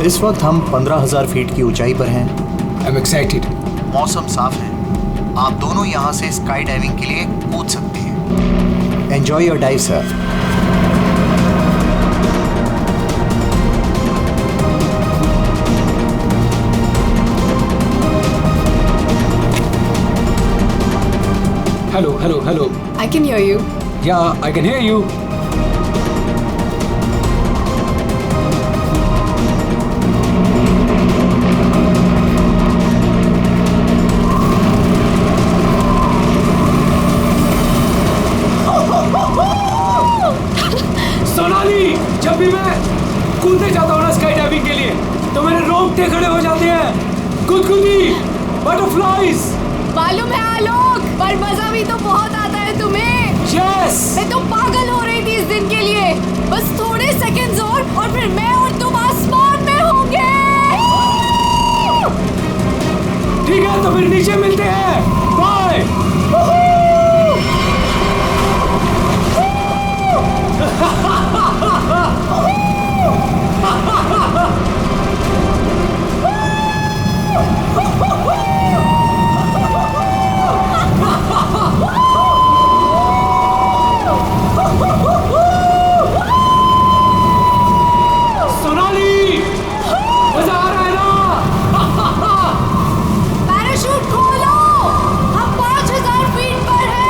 इस वक्त हम 15,000 फीट की ऊंचाई पर हैं। I am excited. मौसम साफ है, आप दोनों यहाँ से स्काई डाइविंग के लिए कूद सकते हैं। Enjoy your dive sir. Hello, hello, hello. I can hear you. Yeah, I can hear you. Sonali, जब भी मैं कूदने जाता हूँ ना स्काई डाइविंग के लिए, तो मेरे रोंगटे खड़े हो जाते हैं। गुदगुदी, बटरफ्लाइज। मालूम है आलोक, पर मजा भी तो बहुत आता है तुम्हें। यस। मैं तो पागल हो रही थी इस दिन के लिए। बस थोड़े सेकंड्स और फिर मैं और तुम आसमान में होंगे। ठीक है, तो फिर नीचे मिलते हैं। बाय। सोनाली, मजा आ रहा है ना? पैराशूट खोलो, हम 5,000 फीट पर हैं।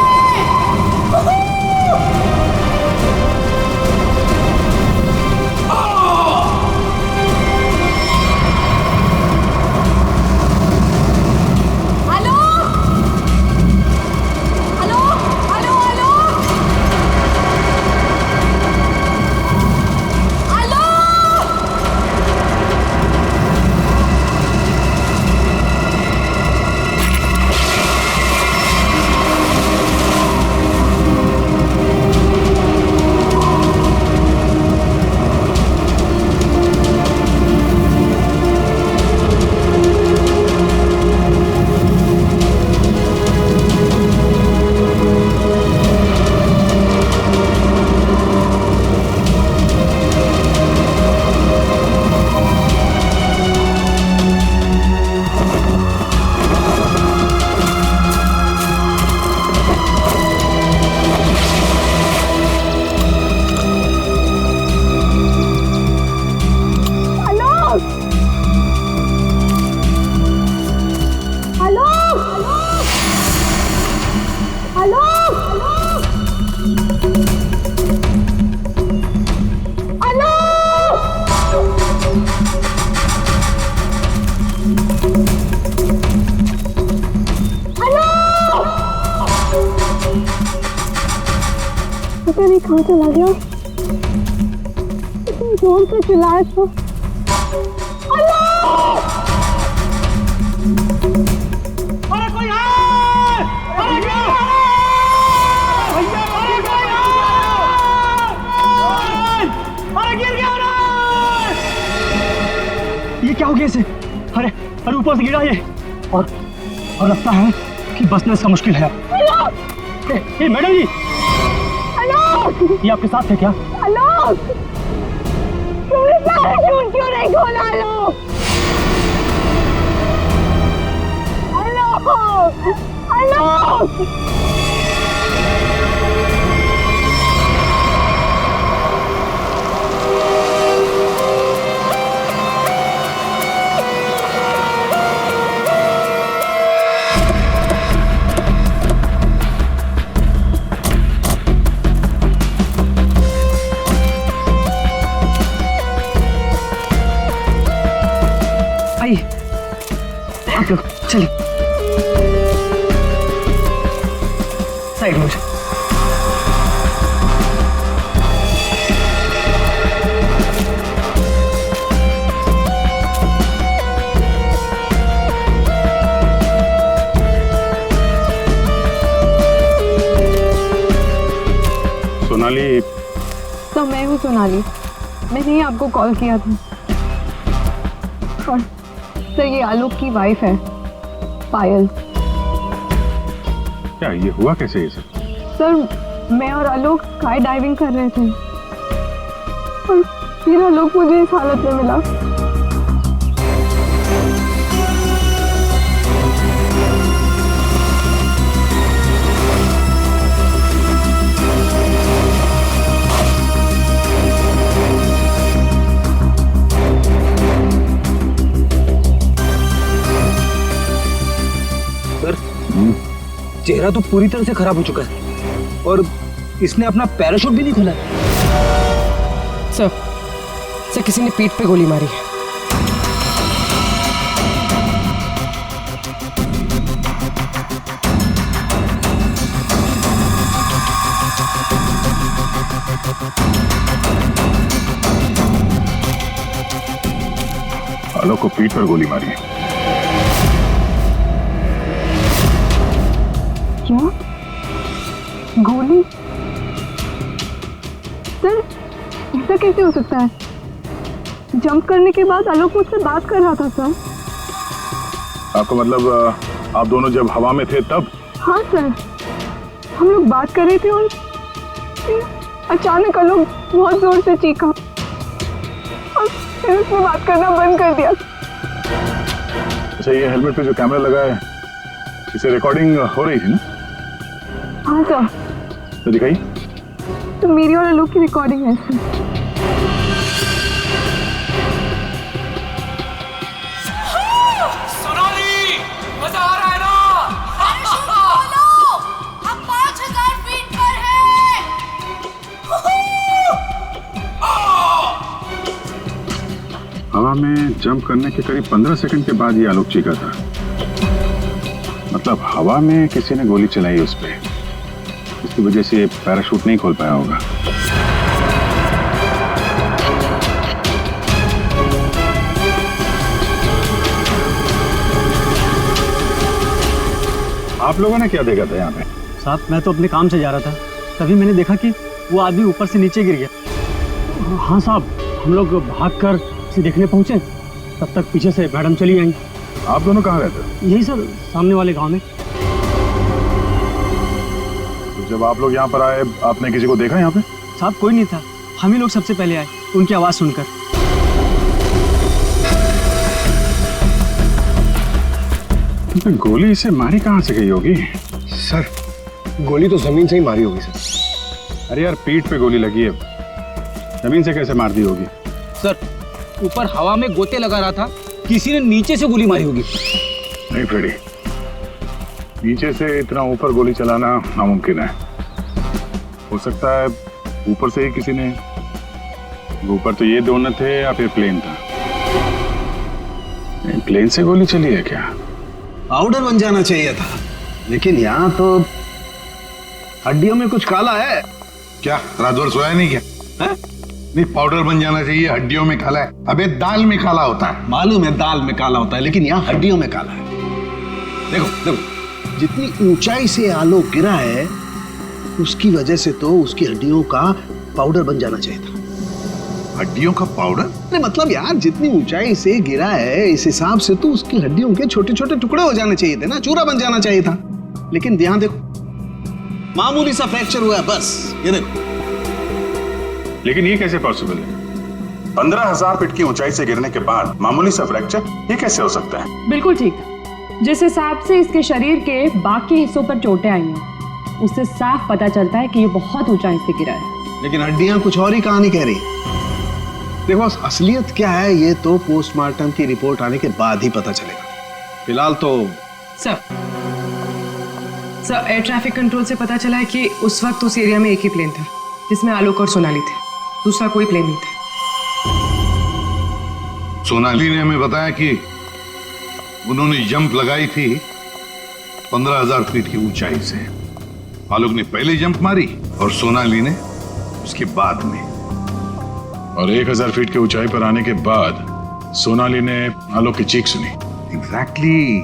पता नहीं कहाँ चला गया। इतनी जोर से चिल्लाया था। अरे कोई है! अरे क्या है? भैया अरे कोई है! अरे गिर गया रे! ये क्या हो गया इसे? अरे अरे ऊपर से गिरा ये और लगता है कि बचना इसका मुश्किल है। ए मैडम जी, ये आपके साथ है क्या? आलोक, तुमने पैराशूट क्यों नहीं खोला? आलोक, आलोक, आप लोग चलिए साइड में। सोनाली। तो मैं हूँ सोनाली, मैंने ही आपको कॉल किया था। और सर ये आलोक की वाइफ है पायल। क्या ये हुआ कैसे ये सब? सर मैं और आलोक स्काई डाइविंग कर रहे थे और फिर आलोक मुझे इस हालत में मिला। सर, चेहरा तो पूरी तरह से खराब हो चुका है और इसने अपना पैराशूट भी नहीं खोला। सर किसी ने पीठ पे गोली मारी है। आलोक को पीठ पर गोली मारी है। क्या? गोली? सर, ऐसा कैसे हो सकता है? जंप करने के बाद आलोक मुझसे बात कर रहा था सर। आपका मतलब आप दोनों जब हवा में थे तब? हाँ सर, हम लोग बात कर रहे थे और अचानक आलोक बहुत जोर से चीखा और फिर उसने बात करना बंद कर दिया। अच्छा, ये हेलमेट पे जो कैमरा लगा है, इसे रिकॉर्डिंग हो रही थी ना? हाँ सर। तो दिखाई। तो मेरी और आलोक की रिकॉर्डिंग है सर। सोनाली, मजा आ रहा है ना? हम 5000 फीट पर हैं। हवा में जंप करने के करीब 15 सेकंड के बाद ये आलोक चीखा था। मतलब हवा में किसी ने गोली चलाई उस पे, इसकी वजह से पैराशूट नहीं खोल पाया होगा। आप लोगों ने क्या देखा था यहाँ पे? साहब, मैं तो अपने काम से जा रहा था, तभी मैंने देखा कि वो आदमी ऊपर से नीचे गिर गया। हाँ साहब, हम लोग भागकर उसे देखने पहुंचे, तब तक पीछे से मैडम चली आई। आप दोनों कहाँ रहते हो? यही सर, सामने वाले गांव में। तो जब आप लोग यहाँ पर आए, आपने किसी को देखा यहाँ पे? साहब, कोई नहीं था, हम ही लोग सबसे पहले आए उनकी आवाज सुनकर। तो गोली इसे मारी कहाँ से गई होगी? सर, गोली तो जमीन से ही मारी होगी सर। अरे यार, पीठ पे गोली लगी है, जमीन से कैसे मार दी होगी? सर, ऊपर हवा में गोते लगा रहा था, किसी ने नीचे से गोली मारी होगी। नहीं फ्रेडी, नीचे से इतना ऊपर गोली चलाना नामुमकिन है। हो सकता है ऊपर से ही किसी ने, ऊपर तो ये दोनों थे या फिर प्लेन था। प्लेन से गोली चली है क्या? पाउडर बन जाना चाहिए था, लेकिन यहाँ तो हड्डियों में कुछ काला है। क्या राजवर सोया नहीं क्या है? नहीं, पाउडर बन जाना चाहिए, हड्डियों में काला है। अबे दाल में काला होता है। मालूम है दाल में काला होता है, लेकिन यहाँ हड्डियों में काला है। देखो देखो, जितनी ऊंचाई से आलोक गिरा है, उसकी वजह से तो उसकी हड्डियों का पाउडर बन जाना चाहिए था। हड्डियों का पाउडर? अरे मतलब यार, जितनी ऊंचाई से गिरा है, इस हिसाब से तो उसकी हड्डियों के छोटे छोटे टुकड़े हो जाने चाहिए थे ना, चूरा बन जाना चाहिए था। लेकिन यहाँ देखो, मामूली सा फ्रैक्चर हुआ है बस, ये देखो। लेकिन ये कैसे पॉसिबल है? 15,000 फीट की ऊंचाई से गिरने के बाद मामूली सा फ्रैक्चर, ये कैसे हो सकता है? बिल्कुल ठीक। जिस हिसाब से इसके शरीर के बाकी हिस्सों पर चोटें आई हैं, उससे साफ पता चलता है कि ये बहुत ऊंचाई से गिरा है। लेकिन हड्डियां कुछ और ही कहानी कह रही। देखो, असलियत क्या है ये तो पोस्टमार्टम की रिपोर्ट आने के बाद ही पता चलेगा। फिलहाल तो सर एयर ट्रैफिक कंट्रोल से पता चला है कि उस वक्त उस एरिया में एक ही प्लेन था, जिसमें आलोक और सोनाली थे। दूसरा कोई प्लेन नहीं था। सोनाली ने हमें बताया कि उन्होंने जंप लगाई थी 15,000 फीट की ऊंचाई से। आलोक ने पहले जंप मारी और सोनाली ने उसके बाद में। और 1,000 फीट की ऊंचाई पर आने के बाद सोनाली ने आलोक की चीख सुनी। एग्जैक्टली।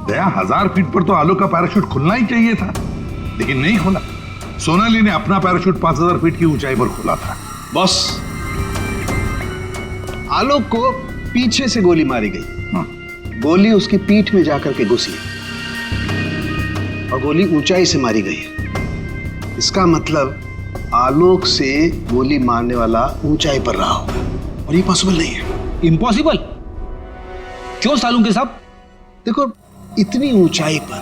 दया, 1000 फीट पर तो आलोक का पैराशूट खुलना ही चाहिए था, लेकिन नहीं खुला। सोनाली ने अपना पैराशूट 5000 फीट की ऊंचाई पर खोला था। बॉस, आलोक को पीछे से गोली मारी गई। गोली उसकी पीठ में जाकर के घुसी और गोली ऊंचाई से मारी गई है। इसका मतलब आलोक से गोली मारने वाला ऊंचाई पर रहा होगा, और ये पॉसिबल नहीं है। इम्पॉसिबल? क्यों सालू के साहब? देखो, इतनी ऊंचाई पर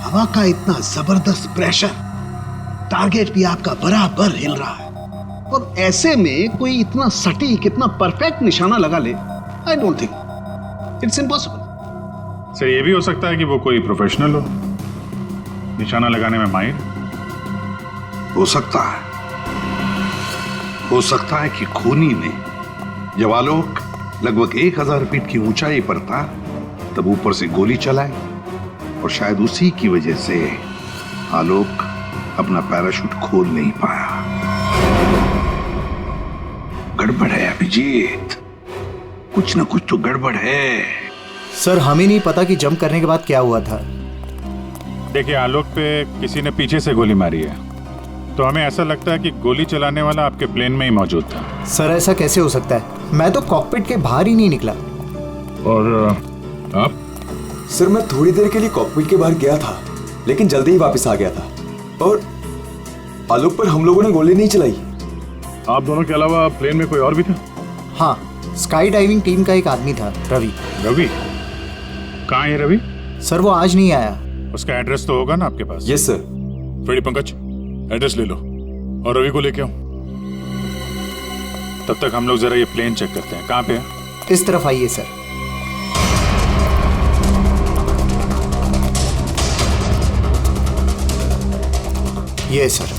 हवा का इतना जबरदस्त प्रेशर, टारगेट भी आपका बराबर हिल रहा है, और ऐसे में कोई इतना सटीक, इतना परफेक्ट निशाना लगा ले, I don't think, it's impossible. Sir ये भी हो सकता है कि वो कोई प्रोफेशनल हो, निशाना लगाने में माहिर। हो सकता है कि खूनी ने जब आलोक लगभग 1000 फीट की ऊंचाई पर था तब ऊपर से गोली चलाई और शायद उसी की वजह से आलोक अपना पैराशूट खोल नहीं पाया। गड़बड़ है अभिजीत, कुछ ना कुछ तो गड़बड़ है। सर हमें नहीं पता कि जंप करने के बाद क्या हुआ था। देखिए आलोक पे किसी ने पीछे से गोली मारी है, तो हमें ऐसा लगता है कि गोली चलाने वाला आपके प्लेन में ही मौजूद था। सर ऐसा कैसे हो सकता है? मैं तो कॉकपिट के बाहर ही नहीं निकला। और आप? सर मैं थोड़ी देर के लिए कॉकपिट के बाहर गया था, लेकिन जल्दी ही वापस आ गया था और आलोक पर हम लोगों ने गोली नहीं चलाई। आप दोनों के अलावा प्लेन में कोई और भी था? हाँ, स्काई डाइविंग टीम का एक आदमी था, रवि। रवि? कहाँ है रवि? सर वो आज नहीं आया। उसका एड्रेस तो होगा ना आपके पास? Yes sir. Freddy Pankaj, address ले लो और रवि को लेके आओ। तब तक हम लोग जरा ये प्लेन चेक करते हैं। कहाँ पे है? इस तरफ आइए सर। ये सर।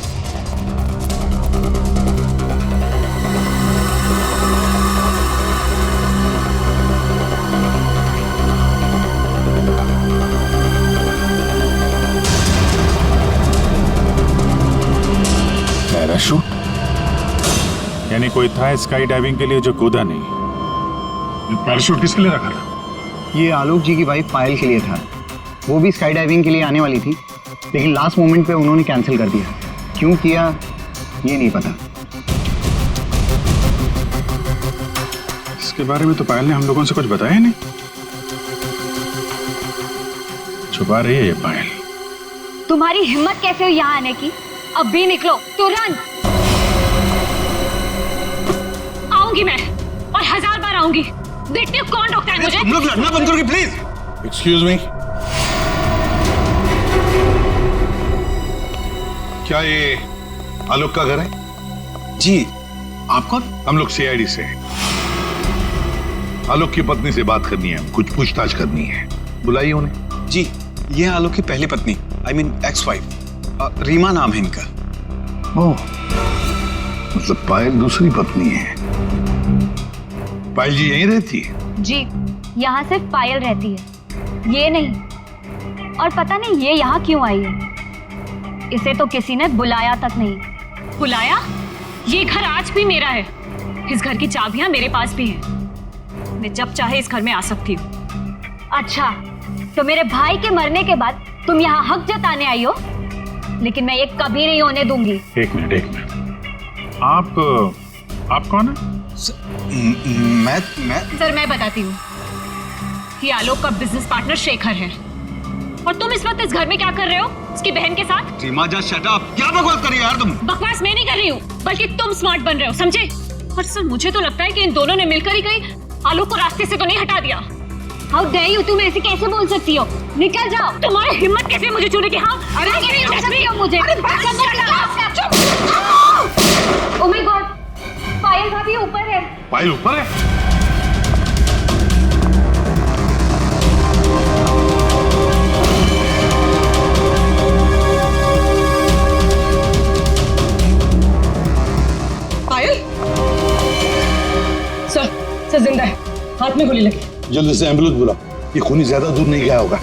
पैराशूट? यानी कोई था स्काई डाइविंग के लिए जो कूदा नहीं। पैराशूट किसके लिए रखा था? ये आलोक जी की वाइफ पायल के लिए था। वो भी स्काई डाइविंग के लिए आने वाली थी, लेकिन लास्ट मोमेंट पे उन्होंने कैंसिल कर दिया। क्यों किया ये नहीं पता। इसके बारे में तो पायल ने हम लोगों से कुछ बताया नहीं। छुपा रही है ये पायल। तुम्हारी हिम्मत कैसे हुई यहाँ आने की? अब भी निकलो तुरंत। आऊंगी मैं और 1000 बार आऊंगी। देखते हो कौन रोकता है मुझे? तुम लोग लड़ना बंद करोगे प्लीज। एक्सक्यूज मी, क्या ये आलोक का घर है? जी। आप कौन? हम लोग सीआईडी से हैं। आलोक की पत्नी से बात करनी है, कुछ पूछताछ करनी है। बुलाइए उन्हें। जी, ये आलोक की पहली पत्नी, I mean ex wife, Reema नाम है इनका। ओह, मतलब पायल दूसरी पत्नी है। पायल जी यहीं रहती है? जी, यहाँ सिर्फ पायल रहती है, ये नहीं। और पता नहीं ये यहाँ क्यों आई है। इसे तो किसी ने बुलाया तक नहीं। बुलाया? ये घर आज भी मेरा है। इस घर की चाबियां मेरे पास भी हैं। मैं जब चाहे इस घर में आ सकती हूँ। अच्छा, तो मेरे भाई के मरने के बाद तुम यहाँ हक जताने आई हो, लेकिन मैं ये कभी नहीं होने दूंगी। एक मिनट। आप कौन है? मैं सर मैं बताती हूँ। ये आलोक का बिजनेस पार्टनर शेखर है। और तुम इस वक्त इस घर में क्या कर रहे हो? उसकी बहन के साथ? रीमा जा शट अप। क्या बकवास कर रही हो यार तुम? बकवास मैं नहीं कर रही हूँ, बल्कि तुम स्मार्ट बन रहे हो, समझे? और सर मुझे तो लगता है कि इन दोनों ने मिलकर ही कहीं आलोक को रास्ते से तो नहीं हटा दिया। हाउ डेयर यू, तुम ऐसे कैसे बोल सकती हो? निकल जाओ। तुम्हारी हिम्मत कैसे मुझे छूने की? हाँ, अरे मुझे। ओह माय गॉड, पायल भाभी ऊपर है। पायल ऊपर है? पायल? सर जिंदा है, हाथ में गोली लगी। जल्दी से एम्बुलेंस बुलाओ, ये खूनी ज्यादा दूर नहीं गया होगा।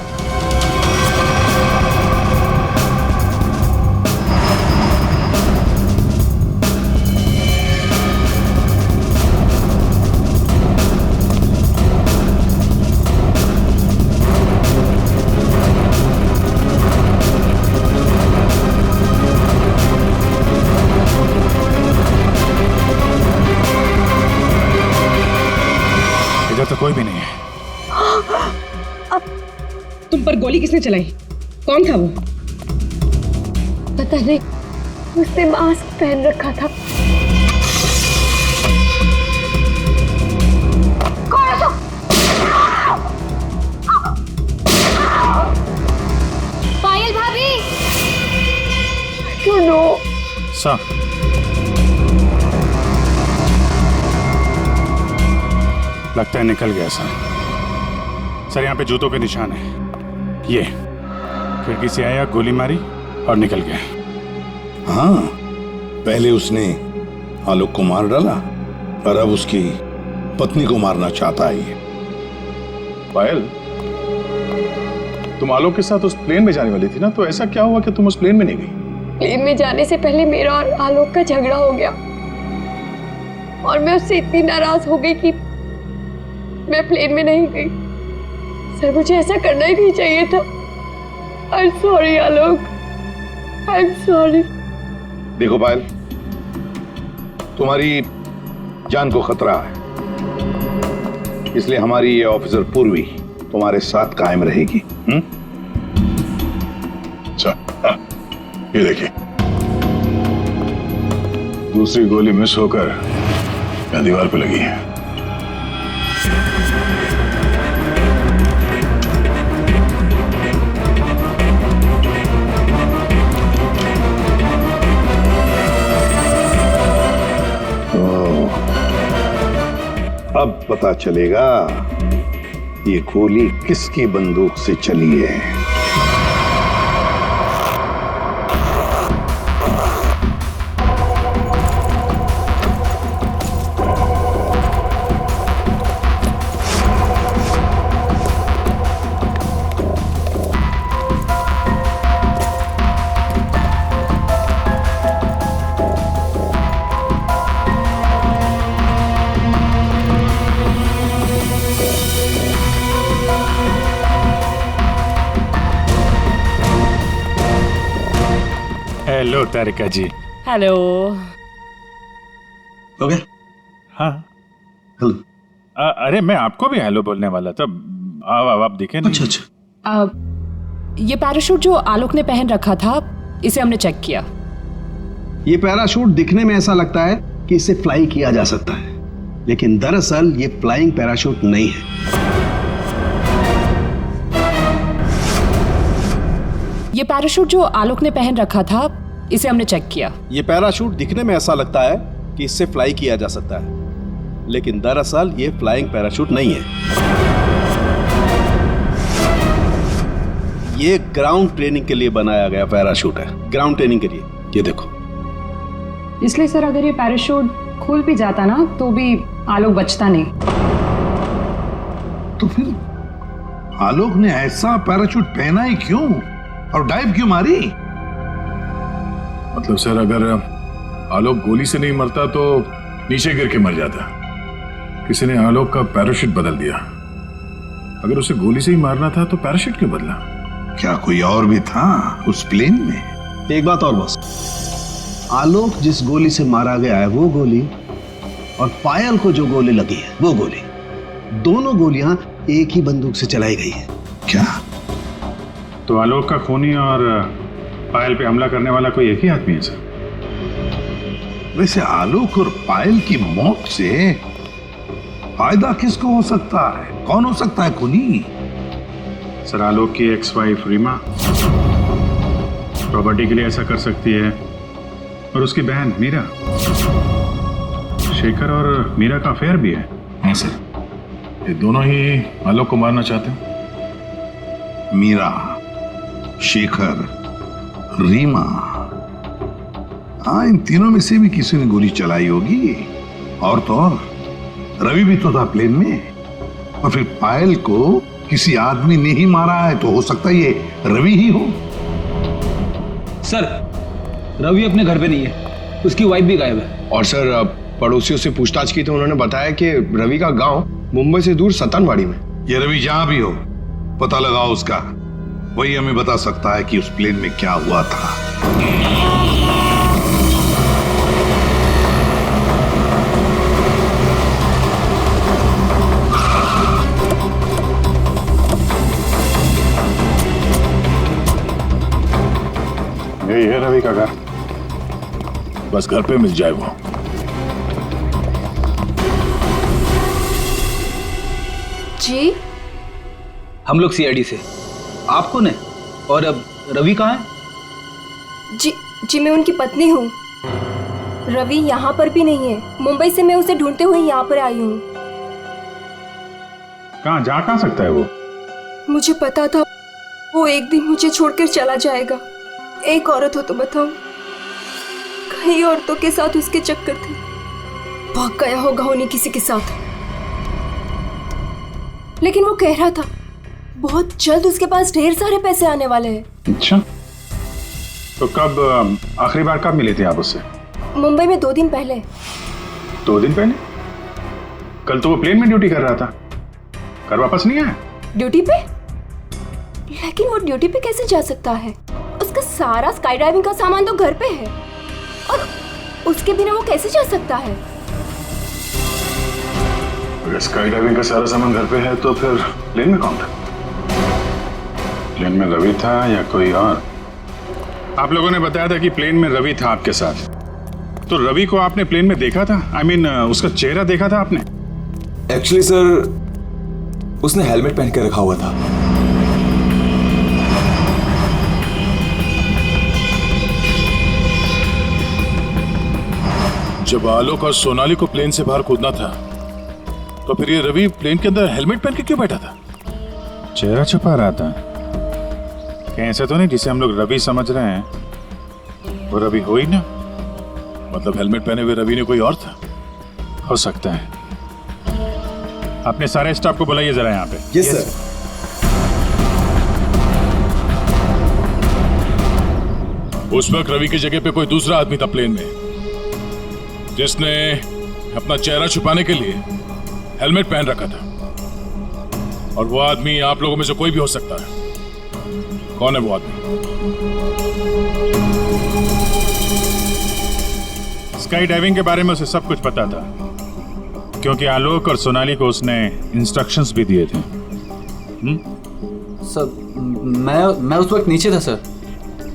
इधर तो कोई भी नहीं है। तुम पर गोली किसने चलाई? कौन था वो? पता नहीं, उसने मास्क पहन रखा था। पायल भाभी। क्यों नो? सर लगता है निकल गया सर। सर यहाँ पे जूतों के निशान है। ये खिड़की से आया, गोली मारी और निकल गया। हाँ, पहले उसने आलोक को मार डाला और अब उसकी पत्नी को मारना चाहता है ये। पायल, तुम आलोक के साथ उस प्लेन में जाने वाली थी ना, तो ऐसा क्या हुआ कि तुम उस प्लेन में नहीं गई? प्लेन में जाने से पहले मेरा और आलोक का झगड़ा हो गया और मैं उससे इतनी नाराज हो गई कि मैं प्लेन में नहीं गई। सर, मुझे ऐसा करना ही नहीं चाहिए था। I am sorry Alok, I am sorry. देखो पायल, तुम्हारी जान को खतरा है, इसलिए हमारी ये ऑफिसर पूर्वी तुम्हारे साथ कायम रहेगी। अच्छा, ये देखिए, दूसरी गोली मिस होकर यहाँ दीवार पे लगी है। अब पता चलेगा ये गोली किसकी बंदूक से चली है। हेलो तारिका जी। हेलो। ओके। हाँ हेलो। अरे मैं आपको भी हेलो बोलने वाला था। आप दिखे नहीं। अच्छा अच्छा। ये पैराशूट जो आलोक ने पहन रखा था, इसे हमने चेक किया। ये पैराशूट दिखने में ऐसा लगता है कि इसे फ्लाई किया जा सकता है, लेकिन दरअसल ये फ्लाइंग पैराशूट नहीं है। ये पैराशूट जो आलोक ने पहन रखा था, इसे हमने चेक किया। ये पैराशूट दिखने में ऐसा लगता है कि इससे फ्लाई किया जा सकता है, लेकिन दरअसल ये फ्लाइंग पैराशूट नहीं है। ये ग्राउंड ट्रेनिंग के लिए बनाया गया पैराशूट है, ग्राउंड ट्रेनिंग के लिए। ये देखो। इसलिए सर, अगर ये पैराशूट खुल भी जाता ना, तो भी आलोक बचता नहीं। तो फिर आलोक ने ऐसा पैराशूट पहना ही क्यों और डाइव क्यों मारी? मतलब सर, अगर आलोक गोली से नहीं मरता तो नीचे गिर के मर जाता। किसी ने आलोक का पैराशूट बदल दिया। अगर उसे गोली से ही मारना था तो पैराशूट क्यों बदला? क्या कोई और भी था उस प्लेन में? एक बात और बस, आलोक जिस गोली से मारा गया है वो गोली और पायल को जो गोली लगी है वो गोली, दोनों गोलियां एक ही बंदूक से चलाई गई है। क्या? तो आलोक का खूनी और पायल पे हमला करने वाला कोई एक ही आदमी है सर? वैसे आलोक और पायल की मौत से फायदा किसको हो सकता है? कौन हो सकता है खूनी? सर, आलोक की एक्स वाइफ रीमा प्रॉपर्टी के लिए ऐसा कर सकती है, और उसकी बहन मीरा। शेखर और मीरा का अफेयर भी है। हाँ सर, ये दोनों ही आलोक को मारना चाहते हैं। मीरा, शेखर, रीमा, हाँ, इन तीनों में से भी किसी ने गोली चलाई होगी। और तो और रवि भी तो था प्लेन में, और फिर पायल को किसी आदमी ने ही मारा है, तो हो सकता है ये रवि ही हो। सर, रवि अपने घर पे नहीं है, उसकी वाइफ भी गायब है। और सर, पड़ोसियों से पूछताछ की तो उन्होंने बताया कि रवि का गांव मुंबई से दूर सतनवाड़ी में। ये रवि जहां भी हो, पता लगाओ उसका, वही हमें बता सकता है कि उस प्लेन में क्या हुआ था। यही है रवि का घर, बस घर पे मिल जाए वो। जी, हम लोग सीआईडी से। आप कौन है और अब रवि कहाँ है? जी मैं उनकी पत्नी हूँ। रवि यहाँ पर भी नहीं है। मुंबई से मैं उसे ढूंढते हुए यहाँ पर आई हूँ। कहाँ जा सकता है वो? मुझे पता था वो एक दिन मुझे छोड़कर चला जाएगा। एक औरत हो तो बताऊं, कई औरतों के साथ उसके चक्कर थे। भाग गया होगा उन्हीं किसी के साथ। लेकिन वो कह रहा था बहुत जल्द उसके पास ढेर सारे पैसे आने वाले हैं। अच्छा, तो कब आखिरी बार कब मिले थे आप उससे? मुंबई में 2 दिन पहले। 2 दिन पहले? कल तो वो प्लेन में ड्यूटी कर रहा था, घर वापस नहीं आया? ड्यूटी पे? लेकिन वो ड्यूटी पे कैसे जा सकता है? उसका सारा स्काई डाइविंग का सामान तो घर पे है, और उसके बिना वो कैसे जा सकता है? अगर स्काई डाइविंग का सारा सामान घर पे है तो फिर प्लेन में कौन था? प्लेन में रवि था या कोई और? आप लोगों ने बताया था कि प्लेन में रवि था आपके साथ, तो रवि को आपने प्लेन में देखा था? I mean, उसका चेहरा देखा था आपने? एक्चुअली सर, उसने हेलमेट पहन के रखा हुआ था। जब आलोक और सोनाली को प्लेन से बाहर कूदना था, तो फिर ये रवि प्लेन के अंदर हेलमेट पहन के क्यों बैठा था? चेहरा छुपा रहा था। कहीं ऐसा तो नहीं जिसे हम लोग रवि समझ रहे हैं वो रवि हो ही ना? मतलब हेलमेट पहने हुए रवि ने कोई और था? हो सकता है। अपने सारे स्टाफ को बुलाइए जरा यहाँ पे। Yes sir. उस वक्त रवि की जगह पे कोई दूसरा आदमी था प्लेन में, जिसने अपना चेहरा छुपाने के लिए हेलमेट पहन रखा था। और वो आदमी आप लोगों में से कोई भी हो सकता है। कौन है वो आदमी? स्काई डाइविंग के बारे में उसे सब कुछ पता था, क्योंकि आलोक और सोनाली को उसने इंस्ट्रक्शंस भी दिए थे। सर, मैं उस वक्त नीचे था सर।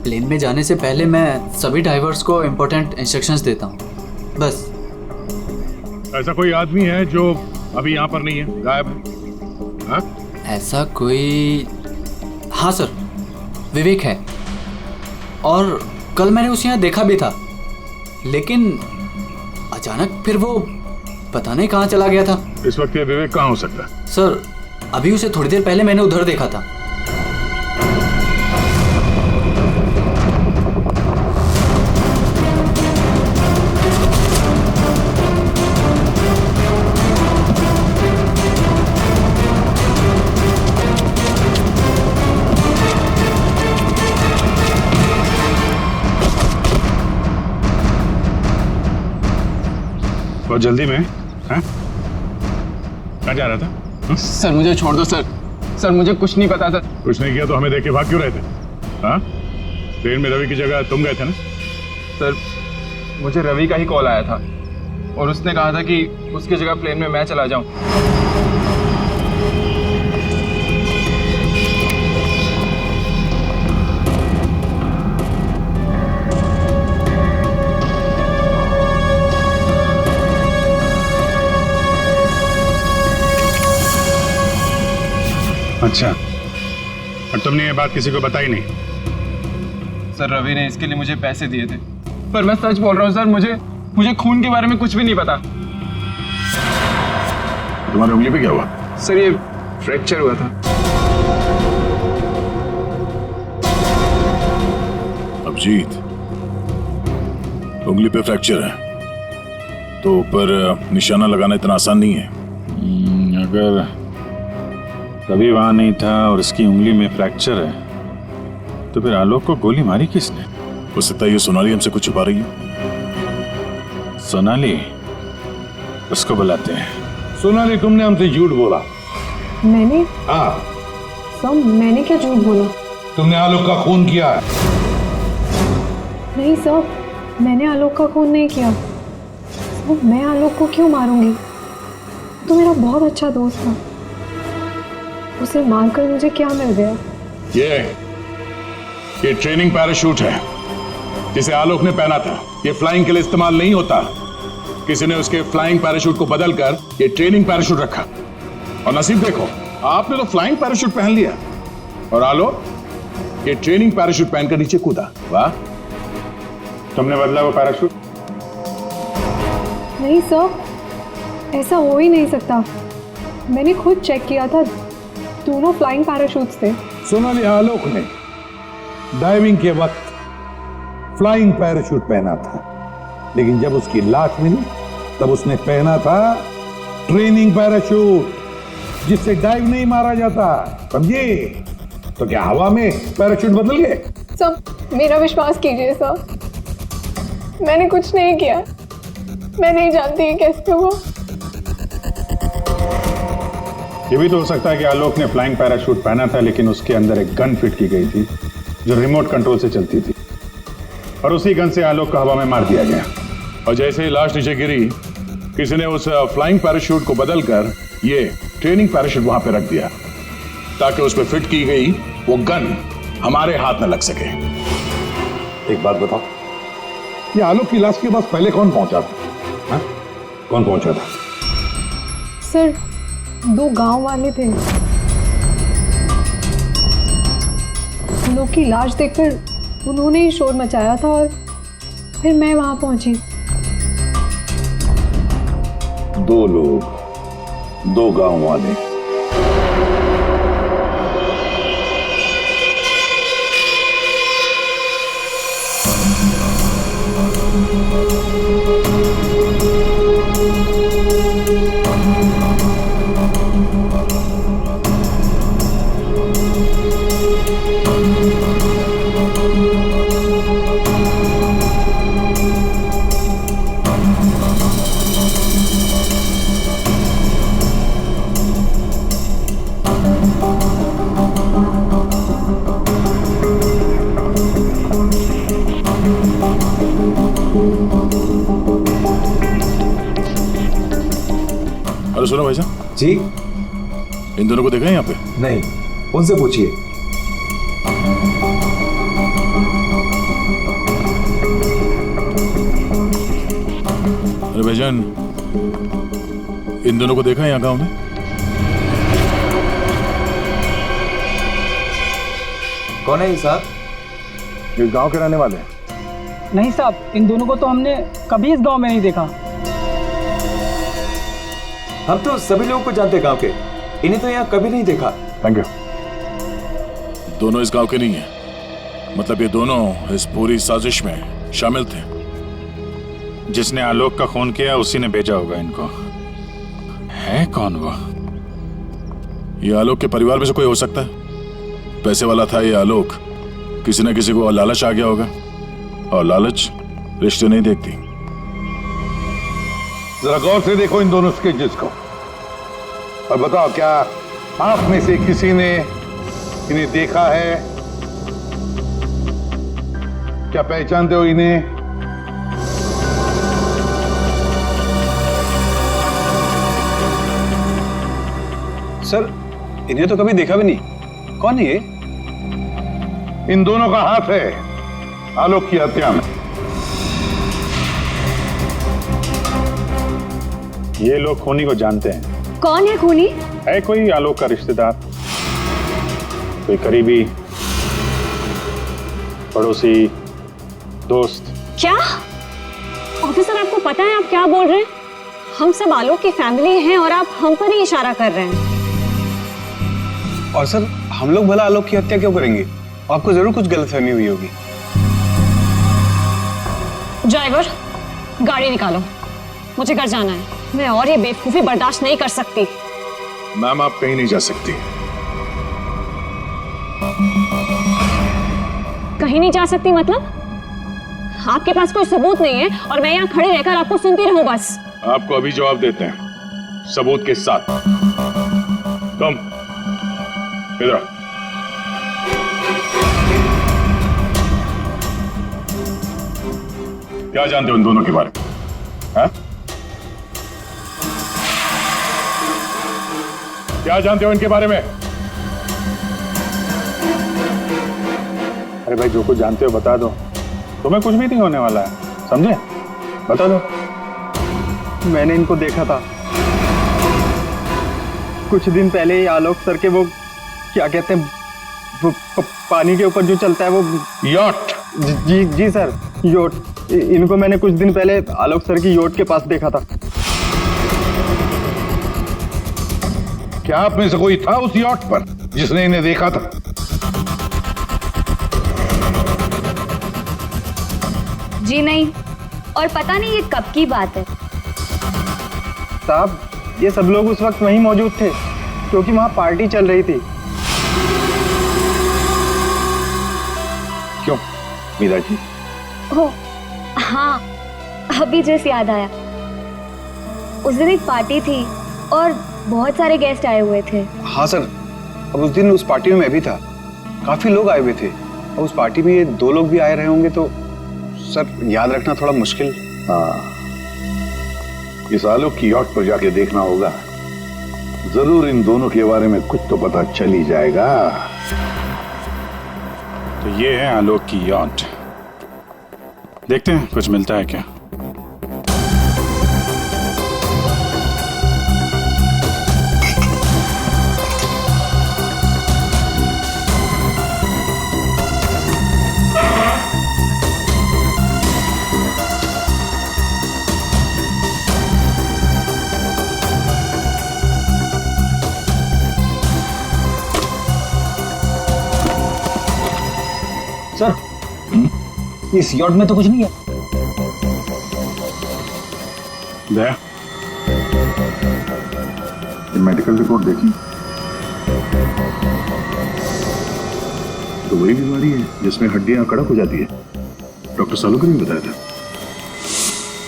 प्लेन में जाने से पहले मैं सभी ड्राइवर्स को इम्पोर्टेंट इंस्ट्रक्शंस देता हूँ, बस। ऐसा कोई आदमी है जो अभी यहाँ पर नहीं है, गायब है? हाँ? ऐसा कोई? हाँ सर, विवेक है। और कल मैंने उसे यहाँ देखा भी था, लेकिन अचानक फिर वो पता नहीं कहाँ चला गया था। इस वक्त ये विवेक कहाँ हो सकता है? सर, अभी उसे थोड़ी देर पहले मैंने उधर देखा था। बहुत जल्दी में? हाँ? कहाँ जा रहा था? सर मुझे छोड़ दो सर। सर मुझे कुछ नहीं पता सर। कुछ नहीं किया तो हमें देख के भाग क्यों रहे थे? हाँ? ट्रेन में रवि की जगह तुम गए थे ना? सर मुझे रवि का ही कॉल आया था और उसने कहा था कि उसकी जगह प्लेन में मैं चला जाऊं। अच्छा, और तुमने ये बात किसी को बताई नहीं? सर रवि ने इसके लिए मुझे पैसे दिए थे, पर मैं सच बोल रहा हूँ सर, मुझे खून के बारे में कुछ भी नहीं पता। तुम्हारी उंगली पे क्या हुआ? सर ये फ्रैक्चर हुआ था। अभिजीत, उंगली पे फ्रैक्चर है तो ऊपर निशाना लगाना इतना आसान नहीं है। अगर रवि वहां नहीं था और उसकी उंगली में फ्रैक्चर है, तो फिर आलोक को गोली मारी किसने? हो सकता है ये सोनाली हमसे कुछ छुपा रही है। सोनाली? उसको बुलाते हैं। सोनाली, तुमने हमसे झूठ बोला। मैंने? हाँ। सर मैंने क्या झूठ बोला? तुमने आलोक का खून किया है। नहीं सर, मैंने आलोक का खून नहीं किया। सर मैं आलोक को क्यों मारूंगी? तो मेरा बहुत अच्छा दोस्त था, उसे मारकर मुझे क्या मिल गया? ये ट्रेनिंग पैराशूट है जिसे आलोक ने पहना था। ये फ्लाइंग के लिए इस्तेमाल नहीं होता। किसी ने उसके फ्लाइंग पैराशूट को बदलकर ये ट्रेनिंग पैराशूट रखा, और नसीब देखो आपने तो फ्लाइंग पैराशूट पहन लिया और आलोक ये ट्रेनिंग पैराशूट पहनकर नीचे कूदा। वाह! तुमने बदला वो पैराशूट? नहीं सर, ऐसा हो ही नहीं सकता। मैंने खुद चेक किया था, दोनों फ्लाइंग पैराशूट्स थे। सोनाली, आलोक ने डाइविंग के वक्त फ्लाइंग पैराशूट पहना था, लेकिन जब उसकी लाश मिली तब उसने पहना था ट्रेनिंग पैराशूट, जिससे डाइव नहीं मारा जाता, समझे? तो क्या हवा में पैराशूट बदल गए? सब मेरा विश्वास कीजिए सर, मैंने कुछ नहीं किया, मैं नहीं जानती ये कैसे हुआ। ये भी तो हो सकता है कि आलोक ने फ्लाइंग पैराशूट पहना था, लेकिन उसके अंदर एक गन फिट की गई थी जो रिमोट कंट्रोल से चलती थी, और उसी गन से आलोक को हवा में मार दिया गया। और जैसे ही लाश नीचे गिरी, किसी ने उस फ्लाइंग पैराशूट को बदलकर ये ट्रेनिंग पैराशूट वहां पे रख दिया, ताकि उस पर फिट की गई वो गन हमारे हाथ न लग सके। एक बात बताओ, ये आलोक की लाश के पास पहले कौन पहुंचा था? हा? कौन पहुंचा था? सर, 2 गांव वाले थे। उन लोग की लाश देखकर उन्होंने ही शोर मचाया था और फिर मैं वहां पहुंची। 2 लोग, 2 गांव वाले। अरे सुनो भाई साहब जी, इन दोनों को देखा है यहाँ पे? नहीं, उनसे पूछिए। अरे भाईजान, इन दोनों को देखा है यहाँ गांव में? कौन है ये साहब? इस गांव के रहने वाले? नहीं साहब, इन दोनों को तो हमने कभी इस गांव में नहीं देखा। हम तो सभी लोगों को जानते हैं गांव के, इन्हें तो यहाँ कभी नहीं देखा। Thank you. दोनों इस गांव के नहीं है, मतलब ये दोनों इस पूरी साजिश में शामिल थे। जिसने आलोक का खून किया उसी ने भेजा होगा इनको। है कौन वो? ये आलोक के परिवार में से कोई हो सकता है। पैसे वाला था ये आलोक, किसी न किसी को लालच आ गया होगा, और लालच रिश्ते नहीं देखती। जरा गौर से देखो इन दोनों स्केचेस को और बताओ, क्या आप में से किसी ने इन्हें देखा है? क्या पहचानते हो इन्हें? सर, इन्हें तो कभी देखा भी नहीं। कौन है ये? इन दोनों का हाथ है आलोक की हत्या में। ये लोग खूनी को जानते हैं। कौन है खूनी? है कोई आलोक का रिश्तेदार, कोई करीबी, पड़ोसी, दोस्त। क्या ऑफिसर, आपको पता है आप क्या बोल रहे हैं? हम सब आलोक की फैमिली हैं और आप हम पर ही इशारा कर रहे हैं। और सर, हम लोग भला आलोक की हत्या क्यों करेंगे? आपको जरूर कुछ गलतफहमी हुई होगी। ड्राइवर, गाड़ी निकालो, मुझे घर जाना है। मैं और ये बेवकूफी बर्दाश्त नहीं कर सकती। मैम, आप कहीं नहीं जा सकती। कहीं नहीं जा सकती मतलब? आपके पास कोई सबूत नहीं है और मैं यहाँ खड़े रहकर आपको सुनती रहूं बस? आपको अभी जवाब देते हैं, सबूत के साथ। तुम इधर आओ। क्या जानते हो इन दोनों के बारे में? हाँ? क्या जानते हो इनके बारे में? अरे भाई, जो कुछ जानते हो बता दो, तुम्हें कुछ भी नहीं होने वाला है, समझे? बता दो। मैंने इनको देखा था कुछ दिन पहले ही। आलोक सर के वो क्या कहते हैं, वो पानी के ऊपर जो चलता है वो योट। जी सर, योट। इनको मैंने कुछ दिन पहले आलोक सर की योट के पास देखा था। क्या आप में से कोई था उस यॉट पर जिसने इन्हें देखा था? जी नहीं, और पता नहीं ये कब की बात है। साहब, ये सब लोग उस वक्त वहीं मौजूद थे क्योंकि वहां पार्टी चल रही थी। क्यों मीरा जी? ओ हाँ, अभी जस्ट याद आया। उस दिन एक पार्टी थी और बहुत सारे गेस्ट आए हुए थे। हाँ सर, अब उस दिन उस पार्टी में मैं भी था, काफी लोग आए हुए थे। अब उस पार्टी में ये 2 लोग भी आए रहे होंगे तो सर याद रखना थोड़ा मुश्किल। हाँ, इस आलोक की यॉट पर जाके देखना होगा, जरूर इन दोनों के बारे में कुछ तो पता चल ही जाएगा। तो ये है आलोक की यॉट, देखते हैं कुछ मिलता है क्या। सर, इस यॉट में तो कुछ नहीं है। दया, ये मेडिकल रिपोर्ट देखी तो वही बीमारी है जिसमें हड्डियां कड़क हो जाती है, डॉक्टर सालुकर ने बताया था।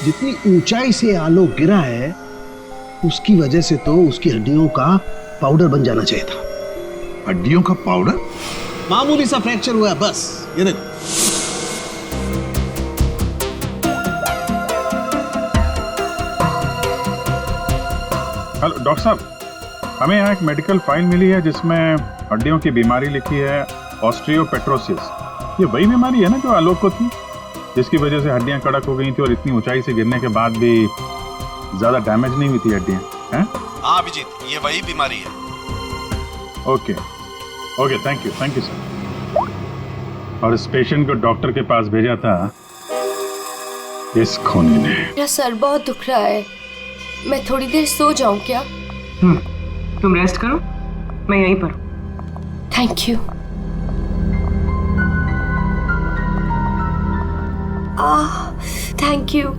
जितनी ऊंचाई से आलोक गिरा है उसकी वजह से तो उसकी हड्डियों का पाउडर बन जाना चाहिए था। हड्डियों का पाउडर? मामूली सा फ्रैक्चर हुआ है बस, ये देखो। हेलो डॉक्टर साहब, हमें यहाँ एक मेडिकल फाइल मिली है जिसमें हड्डियों की बीमारी लिखी है, ऑस्टियोपेट्रोसिस। ये वही बीमारी है ना जो आलोक को थी, जिसकी वजह से हड्डियां कड़क हो गई थी और इतनी ऊंचाई से गिरने के बाद भी ज्यादा डैमेज नहीं हुई थी हड्डियां, हैं? हाँ अभिजीत, ये वही बीमारी है। Okay okay, thank you sir. और इस पेशेंट को डॉक्टर के पास भेजा था इस खूनी ने। मेरा सर बहुत दुख रहा है, मैं थोड़ी देर सो जाऊं क्या? तुम रेस्ट करो, मैं यहीं पर। Thank you. Thank you.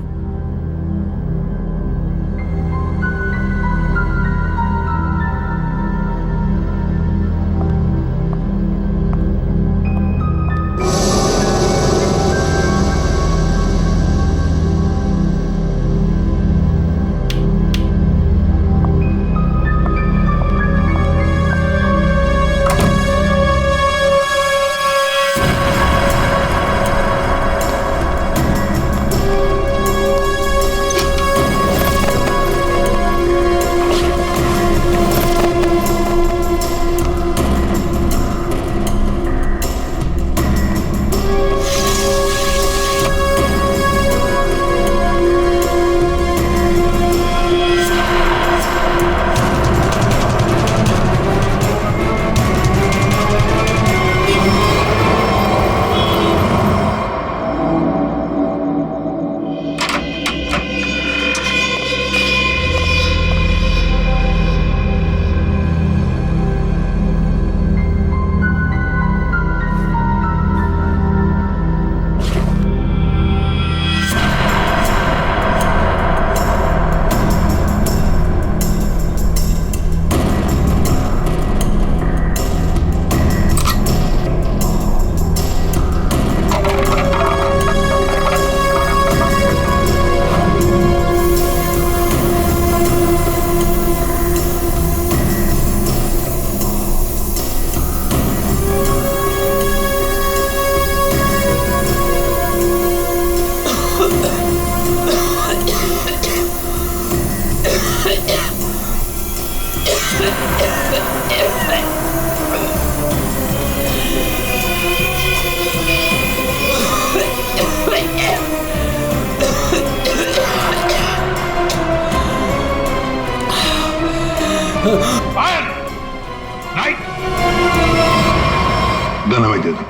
Gun हमें दे दो।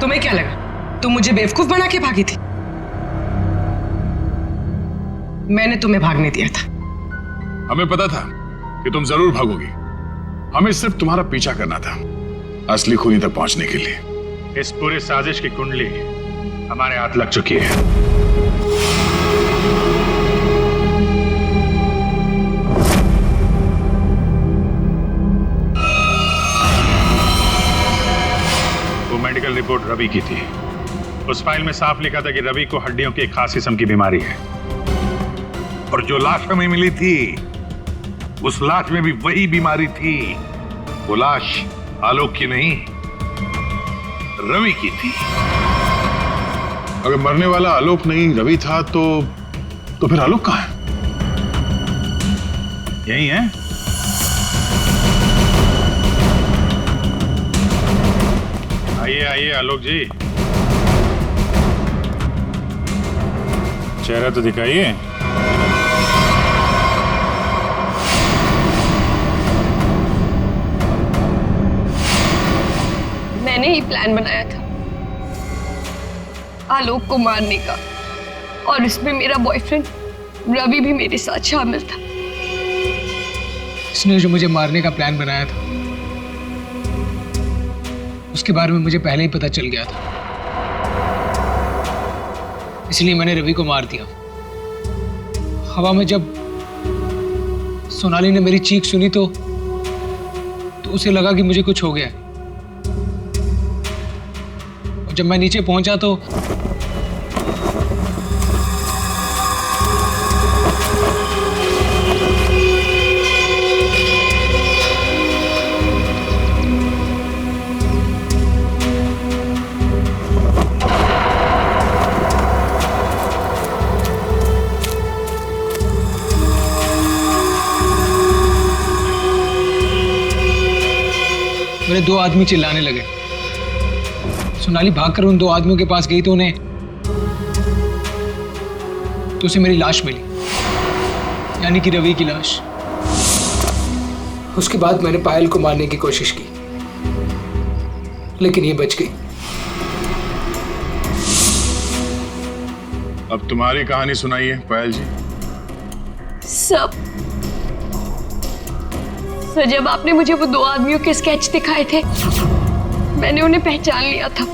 तुम्हें क्या लगा तुम मुझे बेवकूफ बना के भागी थी? मैंने तुम्हें भागने दिया था। हमें पता था कि तुम जरूर भागोगी। हमें सिर्फ तुम्हारा पीछा करना था असली खूनी तक पहुंचने के लिए। इस पूरी साजिश की कुंडली हमारे हाथ लग चुकी है। वो मेडिकल रिपोर्ट रवि की थी। उस फाइल में साफ लिखा था कि रवि को हड्डियों की एक खास किस्म की बीमारी है। और जो लाश हमें मिली थी उस लाश में भी वही बीमारी थी। वो लाश आलोक की नहीं, रवि की थी। अगर मरने वाला आलोक नहीं रवि था तो फिर आलोक कहां है? यही है? आइए आइए आलोक जी, चेहरा तो दिखाइए। मैंने ही प्लान बनाया था आलोक को मारने का, और इसमें मेरा बॉयफ्रेंड रवि भी मेरे साथ शामिल था। इसने जो मुझे मारने का प्लान बनाया था उसके बारे में मुझे पहले ही पता चल गया था, इसलिए मैंने रवि को मार दिया। हवा में जब सोनाली ने मेरी चीख सुनी तो उसे लगा कि मुझे कुछ हो गया। और जब मैं नीचे पहुंचा तो मेरे दो आदमी चिल्लाने लगे। सोनाली भागकर उन दो आदमियों के पास गई तो उसे मेरी लाश मिली, यानी कि रवि की लाश। उसके बाद मैंने पायल को मारने की कोशिश की, लेकिन ये बच गई। अब तुम्हारी कहानी सुनाइए पायल जी। सब सर, जब आपने मुझे वो दो आदमियों के स्केच दिखाए थे मैंने उन्हें पहचान लिया था।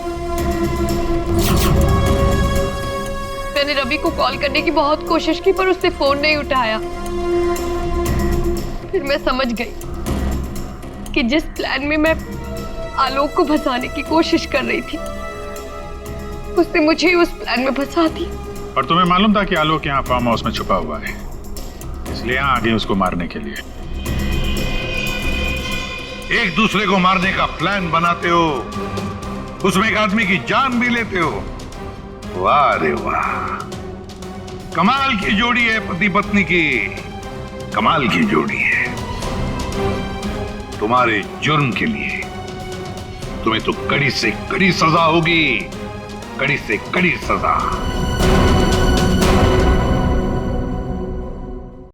मैंने रवि को कॉल करने की बहुत कोशिश की पर उसने फोन नहीं उठाया। फिर मैं समझ गई कि जिस प्लान में मैं आलोक को फंसाने की कोशिश कर रही थी उसने मुझे ही उस प्लान में फंसा दी। और तुम्हें मालूम था कि आलोक यहाँ फार्म हाउस में छुपा हुआ है, इसलिए यहाँ आ गए उसको मारने के लिए। एक दूसरे को मारने का प्लान बनाते हो, उसमें एक आदमी की जान भी लेते हो। वाह रे वाह, कमाल की जोड़ी है पति पत्नी की, कमाल की जोड़ी है। तुम्हारे जुर्म के लिए तुम्हें तो कड़ी से कड़ी सजा होगी, कड़ी से कड़ी सजा।